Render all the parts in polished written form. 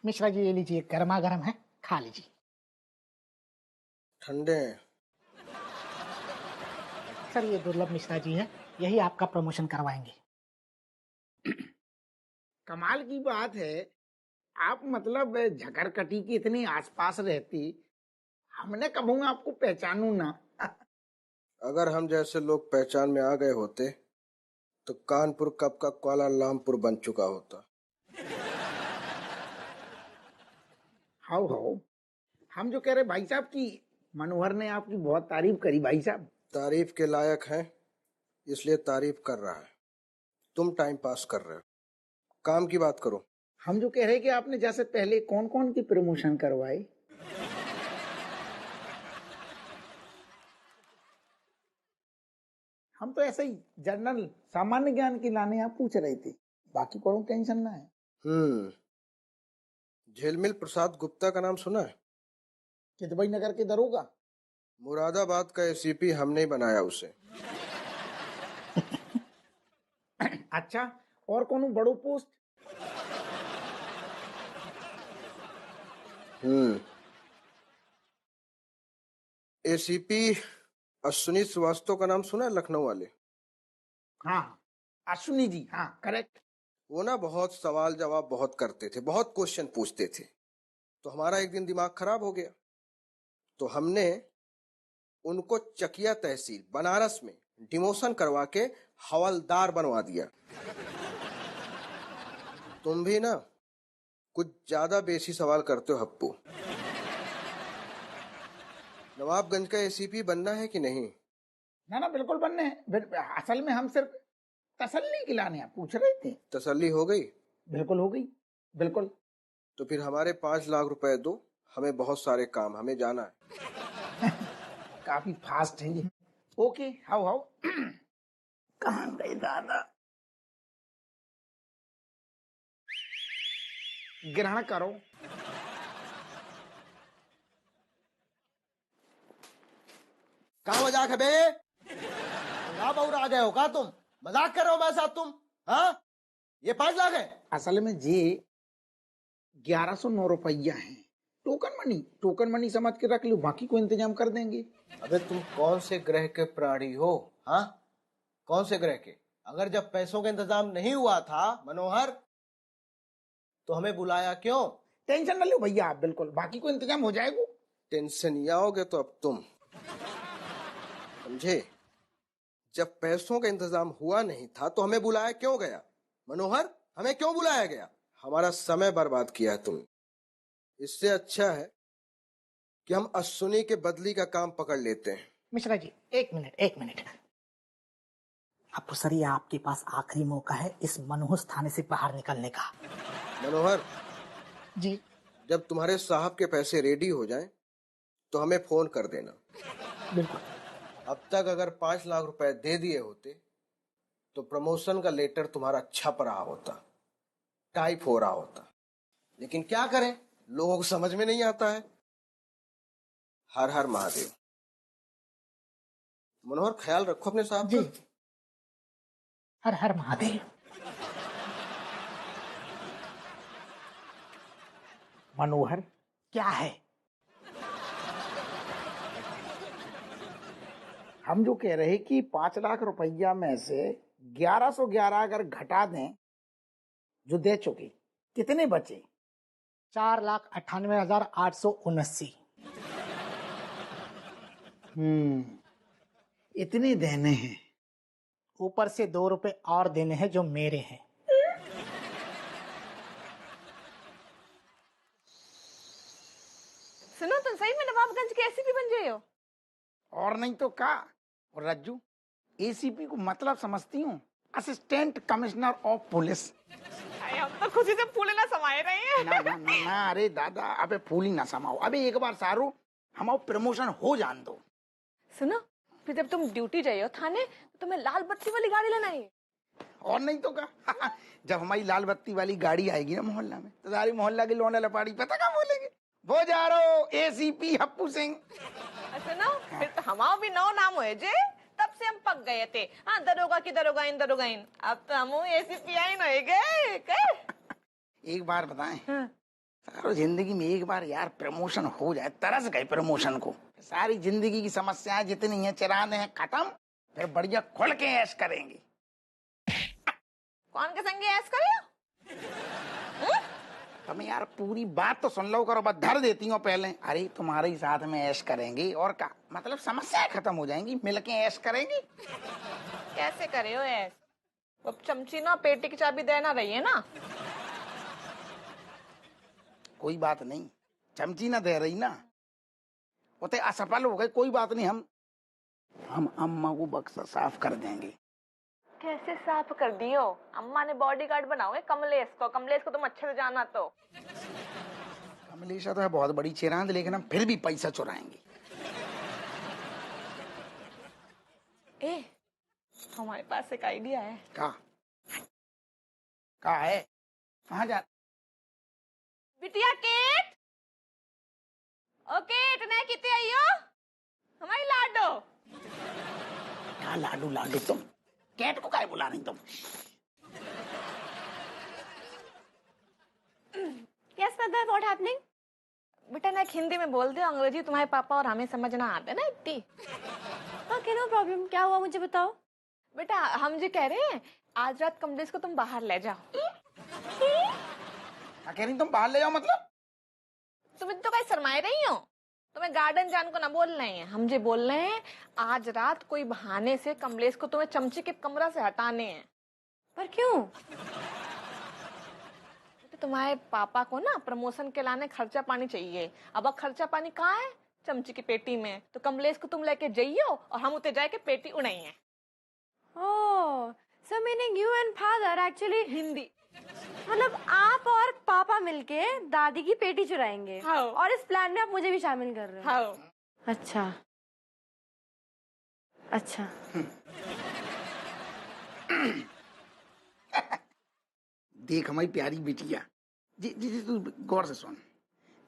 मिश्रा जी ये लीजिए, गर्मा गर्म है, खा लीजिए। ठंडे हैं। सर ये दुर्लभ मिश्रा जी है, यही आपका प्रमोशन करवाएंगे। कमाल की बात है, आप मतलब झकरकटी के इतने आसपास रहती, हमने कबू आपको पहचानू ना। अगर हम जैसे लोग पहचान में आ गए होते तो कानपुर कब का कुआलालंपुर बन चुका होता। हाउ हम जो कह रहे भाई साहब की मनोहर ने आपकी बहुत तारीफ करी भाई साहब। तारीफ के लायक हैं इसलिए तारीफ कर रहा है, तुम टाइम पास कर रहे हो। काम की बात करो। हम जो कह रहे कि आपने जैसे पहले कौन कौन की प्रमोशन करवाए। हम तो ऐसे ही जनरल सामान्य ज्ञान की लाने आप पूछ रहे थे, बाकी कोई टेंशन ना है। झेलमिल प्रसाद गुप्ता का नाम सुना है? कि दुबई नगर के दरोगा। मुरादाबाद का एसीपी हमने ही बनाया उसे। अच्छा, और कौन बड़ो पोस्ट? एसीपी अश्विनी श्रीवास्तव का नाम सुना है, लखनऊ वाले? हाँ अश्विनी जी, हाँ करेक्ट। वो ना बहुत सवाल जवाब बहुत करते थे, बहुत क्वेश्चन पूछते थे, तो हमारा एक दिन दिमाग खराब हो गया, तो हमने उनको चकिया तहसील बनारस में डिमोशन करवा के हवलदार बनवा दिया। तुम भी ना कुछ ज्यादा बेसी सवाल करते हो हप्पू। नवाबगंज का एसीपी बनना है कि नहीं? ना ना बिल्कुल बनने हैं। असल में हम सिर्फ तसल्ली के लाने पूछ रहे थे। तसल्ली हो गई? बिल्कुल हो गई, बिल्कुल। तो फिर हमारे 5 लाख रुपए दो, हमें बहुत सारे काम, हमें जाना है। काफी फास्ट है ये। ओके, हाउ कहाँ गए दादा? ग्रहण करो। कहाँ मजाक है बे? बाबू आ गए हो का तुम? मजाक कर रहे हो मेरे साथ तुम? हाँ, ये 5 लाख है। असल में जी 1109 रुपया है, टोकन मनी समझ के रख लो, बाकी को इंतजाम कर देंगे। अबे तुम कौन से ग्रह के प्राणी हो? हाँ, कौन से ग्रह के? अगर जब पैसों का इंतजाम नहीं हुआ था मनोहर, तो हमें बुलाया क्यों? टेंशन न लो भैया आप, बिल्कुल बाकी को इंतजाम हो जाएगा। टेंशन नहीं आओगे तो अब तुम समझे? जब पैसों का इंतजाम हुआ नहीं था तो हमें बुलाया क्यों गया? मनोहर, हमें क्यों बुलाया गया? हमारा समय बर्बाद किया है तुम। इससे अच्छा है कि हम अश्विनी के बदली का काम पकड़ लेते हैं। मिश्रा जी एक मिनट। अब सर ये आपके पास आखिरी मौका है इस मनहूस थाने से बाहर निकलने का। मनोहर जी जब तुम्हारे साहब के पैसे रेडी हो जाएं तो हमें फोन कर देना। बिल्कुल। अब तक अगर 5 लाख रुपए दे दिए होते तो प्रमोशन का लेटर तुम्हारा छप रहा होता, टाइप हो रहा होता, लेकिन क्या करें, लोगों को समझ में नहीं आता है। हर हर महादेव। मनोहर ख्याल रखो अपने साहब जी का। हर हर महादेव। मनोहर क्या है? हम जो कह रहे कि 5 लाख रुपया में से 1111 अगर घटा दें जो दे चुके, कितने बचे? 4,98,879। इतने देने हैं। ऊपर से 2 रुपए और देने हैं जो मेरे हैं। सुनो, तुम सही में नवाबगंज के एसीपी बन गए हो? और नहीं तो का। और रज्जू, एसीपी को मतलब समझती हूँ, असिस्टेंट कमिश्नर ऑफ पुलिस। हम तो खुशी से फूले ना समाये रहे हैं। ना अरे दादा, अबे फूल ही ना समाओ, अबे एक बार सारू हमारा प्रमोशन हो जान दो। सुनो, फिर जब तुम ड्यूटी जाइयो थाने तो तुम्हें लाल बत्ती वाली गाड़ी लेना है। और नहीं तो का। जब हमारी लाल बत्ती वाली गाड़ी आएगी ना मोहल्ला में, तो सारी मोहल्ला की लौंडे लपाड़ी पता क्या बोलेंगे? वो जा रहा हो एसीपी हप्पू सिंह। सुनो, फिर तो हमारा भी नौ नाम हुए जे, तब से हम पक गए थे। हाँ, दरोगा की दरोगाइन। अब तो हम एसीपी आई न। एक बार बताएं, हाँ। सारो जिंदगी में एक बार यार प्रमोशन हो जाए, तरस गए प्रमोशन को। सारी जिंदगी की समस्याएं जितनी हैं चिराने हैं खत्म, फिर बढ़िया खुल के ऐश करेंगे। कौन के संगे ऐस करियो? तुम यार पूरी बात तो सुन लो करो, बस धर देती हो पहले। अरे तुम्हारे ही साथ में ऐश करेंगे और क्या, मतलब समस्याएं खत्म हो जाएंगी, मिलके ऐश करेंगे। कैसे करे हो ऐस? अब चमची ना पेटी की चाबी देना रही है ना। कोई बात नहीं, चमची ना दे रही ना, वो तो असफल हो गए, कोई बात नहीं। हम अम्मा को बक्सा साफ कर देंगे। कैसे साफ कर दियो? अम्मा ने बॉडीगार्ड बनाओगे कमलेश को। कमलेश को तुम अच्छे से जाना तो। कमलेशा तो है बहुत बड़ी चिरांद, लेकिन हम फिर भी पैसा चुराएंगे। ए, हमारे पास एक आइडिया है। का है? कहाँ जा? बिटिया केट, ओ केट ने किते आइयो? हमारी लाडो। क्या लाडू लाडू? तुम कैट को काहे बुला रही तुम? Yes, mother, what happening? बेटा ना हिंदी में बोल दो, अंग्रेजी तुम्हारे पापा और हमें समझना आता है ना इतनी। Okay, no problem. क्या हुआ मुझे बताओ। बेटा हम जो कह रहे हैं, आज रात कमलेश को तुम बाहर ले जाओ। क्या कह रही तुम? बाहर ले जाओ मतलब? तुम तो कहीं शर्माए रही हो? तुम्हें गार्डन जान को ना बोल रहे हैं, हम जो बोल रहे हैं आज रात कोई बहाने से कमलेश को तुम्हें चमची के कमरा से हटाने हैं। पर क्यों? तुम्हारे पापा को ना प्रमोशन के लाने खर्चा पानी चाहिए। अब खर्चा पानी कहाँ है? चमची की पेटी में। तो कमलेश को तुम लेके जाइयो और हम उते जाके पेटी उड़ाइए। Oh, so meaning you and father actually Hindi मतलब आप और पापा मिलके दादी की पेटी चुराएंगे। हाँ। और इस प्लान में आप मुझे भी शामिल कर रहे हो। हाँ। अच्छा अच्छा। देख हमारी प्यारी बिटिया जी जी जी, तू गौर से सुन।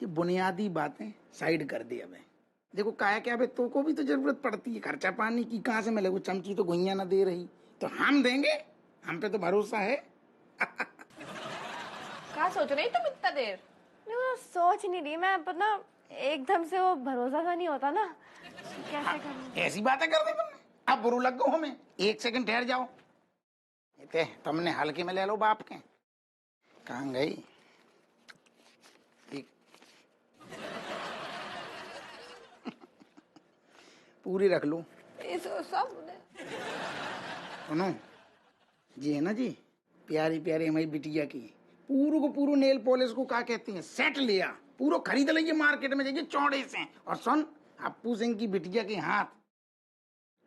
ये बुनियादी बातें साइड कर दी। अब देखो काया क्या, अबे तो को भी तो जरूरत पड़ती है खर्चा पानी की। कहाँ से मिले? वो चमची तो गुइया ना दे रही, तो हम देंगे, हम पे तो भरोसा है। क्या सोच रही तुम इतना देर? नहीं, मैं सोच नहीं रही। मैं पता एकदम से वो भरोसा सा नहीं होता ना, कैसे करना। ऐसी बातें कर दी तुमने, अब बुरू लग गो हमें। एक सेकंड ठहर जाओ। ये तुमने हल्के में ले लो बाप के। कहाँ गई? पूरी रख लो। सुनो जी, है ना जी, प्यारी प्यारी हमारी बिटिया की पूरू को पूरू नेल पॉलिश को क्या कहते हैं, सेट लिया, पूरा खरीद लीजिए मार्केट में जाइए चौड़े से। और सुन, अप्पू सिंह की बिटिया के हाथ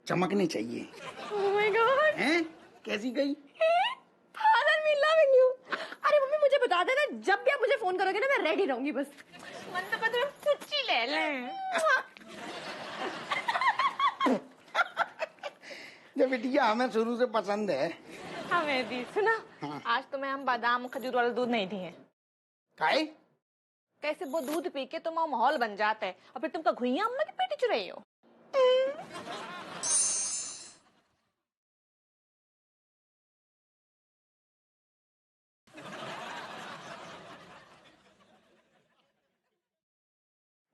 चमकने चाहिए। ओह माय गॉड, हैं? कैसी गई? Father me loving you. अरे मम्मी मुझे बता देना, जब भी आप मुझे फोन करोगे ना मैं रेडी रहूंगी बस। मन तो तुम्हें कुछ ले लें। जब बिटिया हमें शुरू से पसंद है। हमें दी सुना। हाँ। आज तुम्हें हम बादाम खजूर वाला दूध नहीं दिए। काहे? कैसे वो दूध पी के तुम्हारा माहौल बन जाता है और फिर तुमका घुइया अम्मा की पेटी चुराई हो।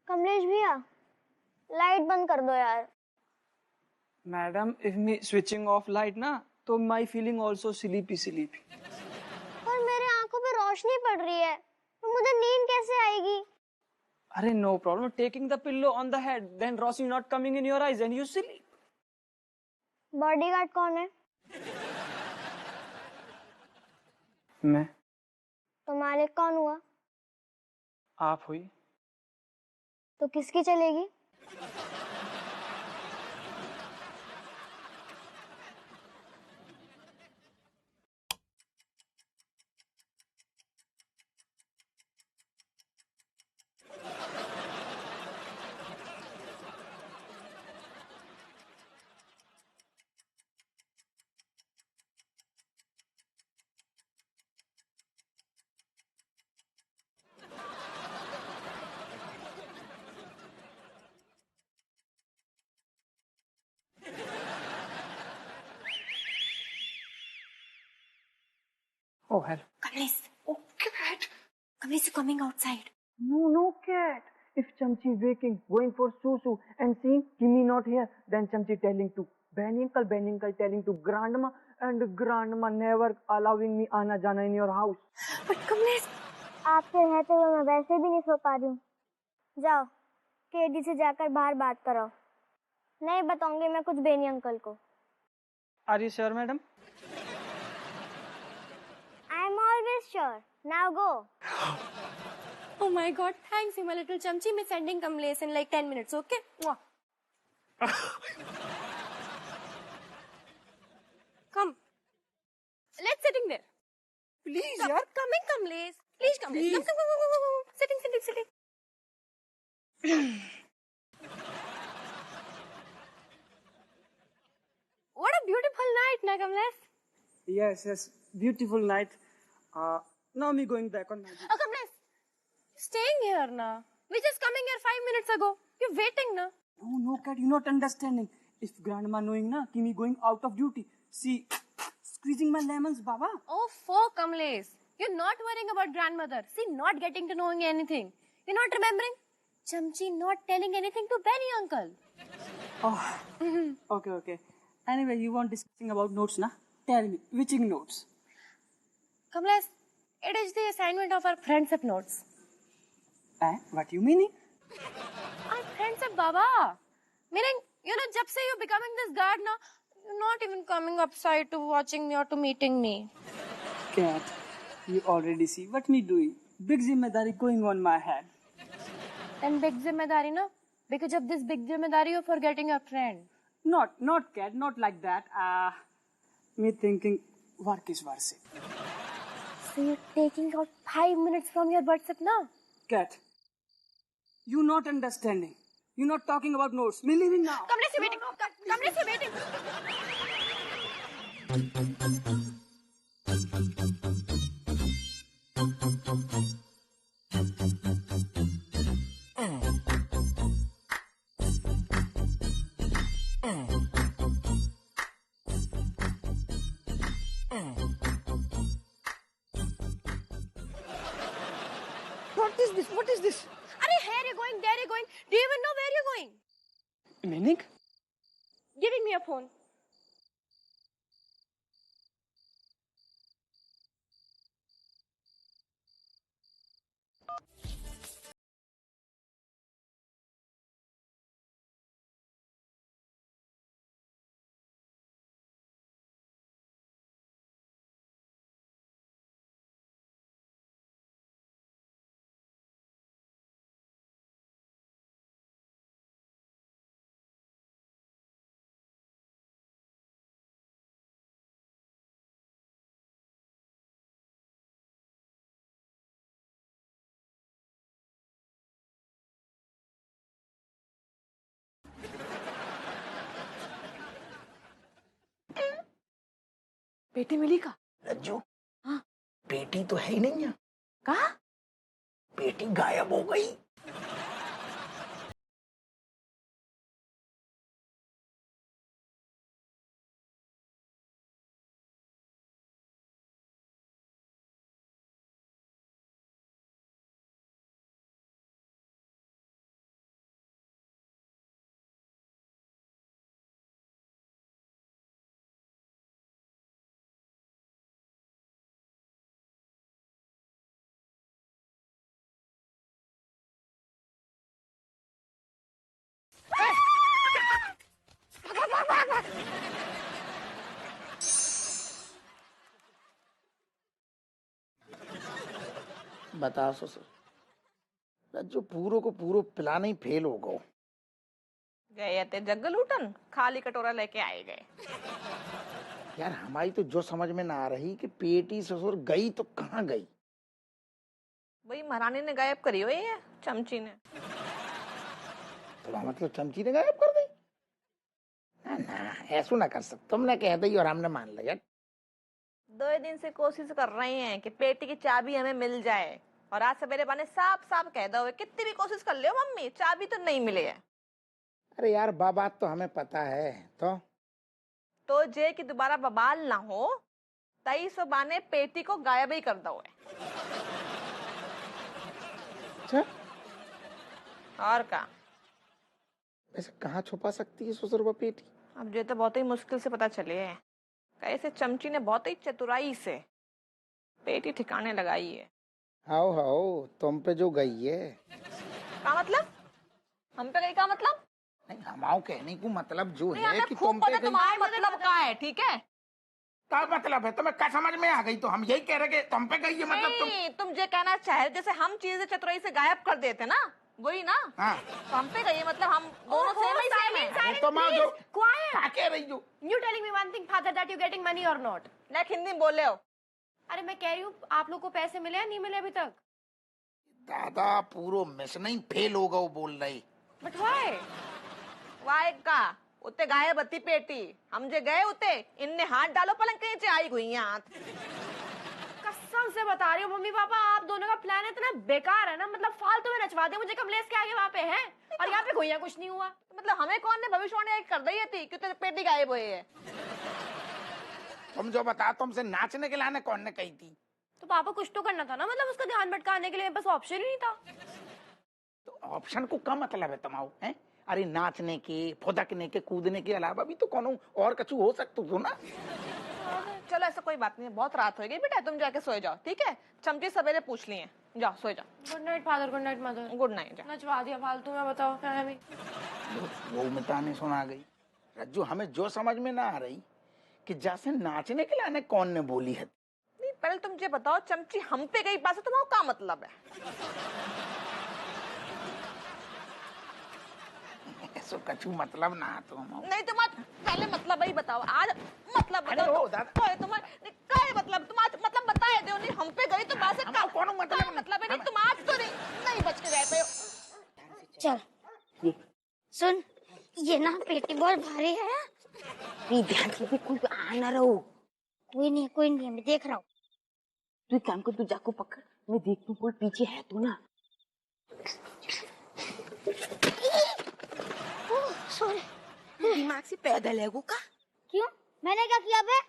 कमलेश भैया लाइट बंद कर दो यार। Madam, if me switching off light ना, तो my feeling also sleepy sleepy. पर मेरे आंखों पे रोशनी पड़ रही है, तो मुझे नींद कैसे आएगी? अरे no problem, taking the pillow on the head, then Rossi not coming in your eyes and you sleep. Bodyguard कौन है? मैं। तो मालिक कौन हुआ? आप हुई। तो किसकी चलेगी? Oh hell. कमलेश, ओके बैठ। Kamlesh is coming outside. No, no, cat. If Chamchi waking, going for susu, and seeing Kimi not here, then Chamchi telling to Benny uncle telling to grandma, and grandma never allowing me आना जाना in your house. But Kamlesh, आपके रहते हुए मैं वैसे भी नहीं सो पा रही हूँ। जाओ केडी से जाकर बाहर बात करो। नहीं बताऊंगी मैं कुछ बेनी अंकल को। Are you sure, madam? I'm always sure. Now go. oh my God, thanks you, my little Chamchi. I'm sending Kamlesh in like 10 minutes, okay? Mwah. Come. Let's sitting there. Please, Come, yaar. coming, Kamlesh. Please, Kamlesh. Please. Come. Sitting. What a beautiful night, na Kamlesh? Yes. Beautiful night. Now me going back on my duty. Oh, Kamlesh. Staying here, na. We just coming here 5 minutes ago. You're waiting, na. No, cat, you're not understanding. If grandma knowing na, कि me going out of duty, see, squeezing my lemons, Baba. Oh, for Kamlesh. You're not worrying about grandmother. See, not getting to knowing anything. You're not remembering? Chamchi not telling anything to Benny uncle. Oh, okay. Anyway, you want discussing about notes, na? Tell me, which notes? Kamlesh, it is the assignment of our friendship notes. What you meaning? Our friendship, Baba. Meaning, jab se you're becoming this guard, na, you're not even coming upside to watching me or to meeting me. Cat, you already see what me doing. Big zimmedari going on my head. Then big zimmedari, na? Because of this big zimmedari, you're forgetting your friend. Not cat, not like that. Me thinking work is worth it. So you're taking out 5 minutes from your WhatsApp, na? Cat, you not understanding. You not talking about notes. Me leaving now. Kamlesh, you're waiting. Kamlesh, you're waiting. What is this? Arey, here you're going, there you're going. Do you even know where you're going? Meaning? Giving me your phone. बेटी मिली का? रज्जू, हाँ? बेटी तो है ही नहीं है। कहा? बेटी गायब हो गई। बताओ ससुर, रज्जू पूरो को पूरो पिलाना ही फेल हो गो। गए थे जग्गल उठन, खाली कटोरा लेके आए गए। यार हमारी तो जो समझ में ना आ रही कि पेटी ससुर गई तो कहाँ गई। वही महारानी ने गायब करी हुई है, चमची ने। तो मतलब चमची ने गायब कर दी? ना ऐसा ना कर सकते, तुमने कह दी और हमने मान लिया। 2 दिन से कोशिश कर रहे हैं कि पेटी की चाबी हमें मिल जाए, और आज सवेरे बने साफ साफ कह दो, कितनी भी कोशिश कर ले मम्मी, चाबी तो नहीं मिले है। अरे यार बात तो हमें पता है। तो जे की दोबारा बवाल ना हो, 23 बाने पेटी को गायब ही कर दो है। अच्छा, और का ऐसे कहाँ छुपा सकती है 100 रुपये पेटी? अब ये तो बहुत ही मुश्किल से पता चले है। कैसे चमची ने बहुत ही चतुराई से पेटी ठिकाने लगाई है। हाओ हाओ, तुम पे जो गई है। का मतलब? हम पे गई का मतलब? नहीं, हमाओ कहने को मतलब जो नहीं, है हमें कि खूब तुम पे पता गई। तुम्हारा मतलब का है, ठीक है? क्या मतलब है? तुम्हें क्या समझ में आ गई? तो हम यही कह रहे कि तुम पे गई है, मतलब नहीं, तुम ये कहना चाहे जैसे हम चीजें चतुराई से गायब कर देते ना, वही ना? हाँ। तो हम पे गई है, मतलब हम दोनों सेम ही सेम है। तुम आओ जो Quiet. क्या कह रही हो? You telling me one thing, father, that you getting money or not? नहीं, हिंदी में बोल रहे हो। अरे मैं कह रही हूँ आप लोग को पैसे मिले या नहीं मिले अभी तक? दादा पूरो मिस नहीं फेल होगा वो बोल रही। But why? वाह का उते गायब बत्ती पेटी, हम जे गए उते इनने हाथ डालो पलंग के नीचे आई हुई हैं हाथ। कसम से बता रही हूँ मम्मी पापा, आप दोनों का प्लान इतना बेकार है ना, मतलब फालतू में नचवा दे मुझे कमलेश के आगे वहाँ पे है, और यहाँ पे घुइया कुछ नहीं हुआ। तो मतलब हमें कौन ने भविष्यवाणी कर रही थी कि तेरे पेटी गायब हुई है? तुम जो बता, तुमसे नाचने के लाने कौन ने कही थी? तो पापा कुछ तो करना था ना, मतलब उसका ध्यान भटकाने के लिए बस ऑप्शन ही नहीं था। तो ऑप्शन को क्या मतलब है तमाओ है? अरे नाचने के, फुदकने के, कूदने के अलावा भी तो कौन और कछु हो सकता हो ना। चलो ऐसा कोई बात नहीं है, बहुत रात हो गई बेटा, तुम जाके सो जाओ, ठीक है? चमची सवेरे पूछ लिए, जाओ सो जाओ। Good night father, good night mother. Good night. नचवा दिया फालतू में, बताओ क्या है? वो मिताने सुना गई रज्जू, हमें जो समझ में ना आ रही कि जैसे नाचने के लाने कौन ने बोली है। नहीं, पहले तुम ये बताओ, चमची हम पे गई पास तुम्हारा क्या मतलब है? ऐसा कछु मतलब ना तो हम नहीं तुम आज पहले मतलब ही बताओ, आज मतलब अरे बताओ। ओ दादा, तुम्हारे क्या है मतलब? तुम आज मतलब बताए दो, नहीं हम पे गई तो बात है हम कौन मतलब मतलब है? नहीं तुम आज तो नहीं बच के गए पे। चल सुन, ये ना पेटी बहुत भारी है। ध्यान से भी कोई आ ना रहो। कोई नहीं, मैं देख रहा हूँ। तू एक काम कर, तू जाको पकड़, मैं देखती हूँ कोई पीछे है तो ना। सॉरी, दिमाग से पैदल है वो का? क्यों? मैंने क्या किया बे?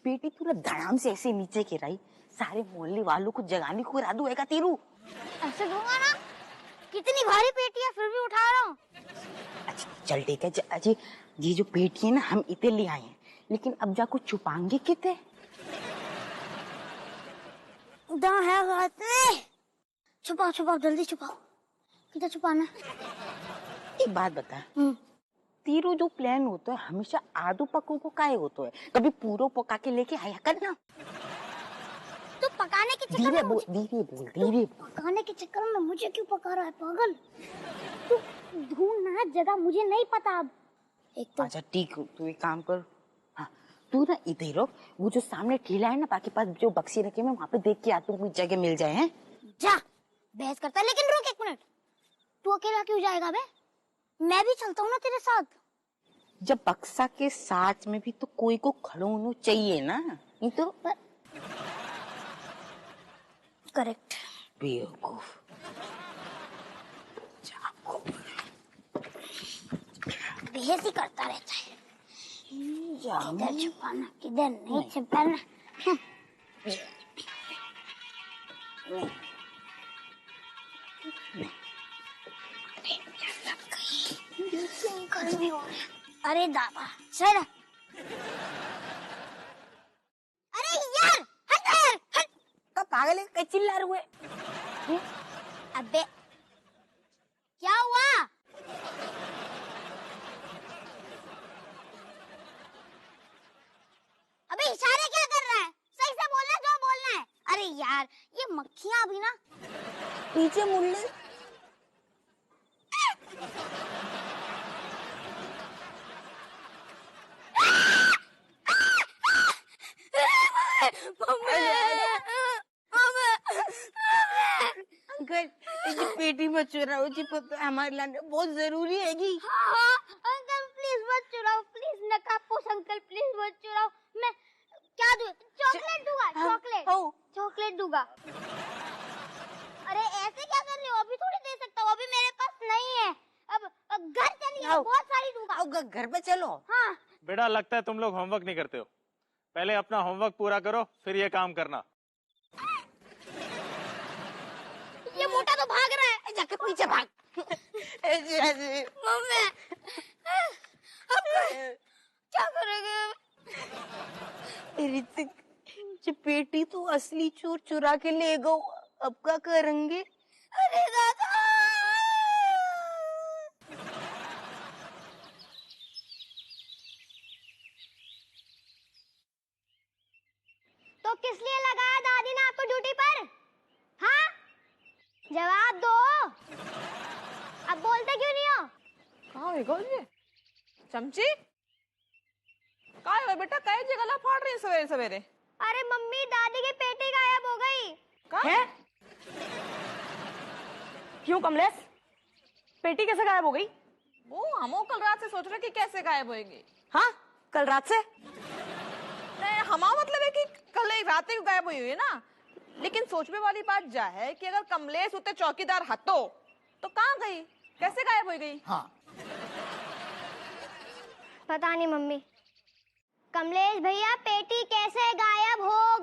पेटी पूरा धड़ाम से ऐसे नीचे गिराई, सारे मोहल्ले वालों को जगाने को इरादू है का तेरू? ऐसे दूंगा ना, कितनी भारी पेटी है फिर भी उठा रहा हूँ। अच्छा चल ठीक है, अजय ये जो पेटी है ना हम इतने ले आए हैं, लेकिन अब जाको छुपाएंगे कितने? उधर है हाथ में। छुपाओ जल्दी छुपाओ। किधर छुपाना? एक बात बता, तेरो जो प्लान होता है हमेशा आधो पको को काहे होता है, कभी पूरो पका के लेके आया करना। तो पकाने के चक्कर धीरे में बोल, धीरे बोल। पकाने के चक्कर में मुझे क्यों पका रहा है पागल? तू ढूंढना जगह, मुझे नहीं पता अब। एक तो अच्छा ठीक, तू एक काम कर, हाँ तू ना इधर रहो, वो जो सामने ठेला है ना बाकी पास जो बक्सी रखे मैं वहाँ पे देख के आता हूँ कोई जगह मिल जाए। हैं जा, बहस करता है। लेकिन रुक एक मिनट, तू अकेला क्यों जाएगा बे? मैं भी चलता हूँ ना तेरे साथ। जब बक्सा के साथ में भी तो कोई को खड़ो होना चाहिए ना, नहीं तो करेक्ट। बेवकूफ। बहस ही करता रहता है। किधर छुपाना किधर नहीं छुपाना। अरे दादा सर, अरे यार हट। का पागल है, कहीं चिल्ला रहे हुए? अबे क्या हुआ? अबे इशारे क्या कर रहा है? सही से बोलना जो बोलना है। अरे यार ये मक्खियां अभी ना पीछे मुड़ ले। अंकल ये पेटी मत चुराओ जी, हमारे लाने बहुत जरूरी है जी। हाँ, अंकल प्लीज मत चुराओ, प्लीज नकाबपोश अंकल प्लीज मत चुराओ। मैं क्या दूं? चॉकलेट दूंगा, चॉकलेट दूंगा। अरे ऐसे क्या कर रहे हो? अभी थोड़ी दे सकता हूँ, अभी मेरे पास नहीं है। अब घर चलिए, बहुत सारी दूंगा। घर पे चलो। हाँ बेटा लगता है तुम लोग होमवर्क नहीं करते हो, पहले अपना होमवर्क पूरा करो फिर ये काम करना। ये मोटा तो भाग रहा है। पीछे भाग। मम्मी अब क्या करेंगे? ऋतिक, जो पेटी तो असली चोर चुरा के ले गो, अब क्या करेंगे? अरे दादा तो किस लिए लगाया दादी ने आपको ड्यूटी पर? हाँ, जवाब दो। अब बोलते क्यों नहीं हो? कहाँ है ये चमची? काय हो बेटा, काय जे गला फाड़ रही है सवेरे सवेरे? अरे मम्मी, दादी की पेटी गायब हो गई। है? क्यों कमलेश, पेटी कैसे गायब हो गई? वो हम कल रात से सोच रहे कि कैसे गायब होएगी। हाँ, कल रात से? नहीं, हमारा मतलब है कि कल एक रात ही गायब हुई है ना। लेकिन सोचने वाली बात जा है कि अगर कमलेश उते चौकीदार हतो तो कहाँ गई, कैसे गायब हो गई? हाँ, पता नहीं मम्मी। कमलेश भैया, पेटी कैसे गायब हो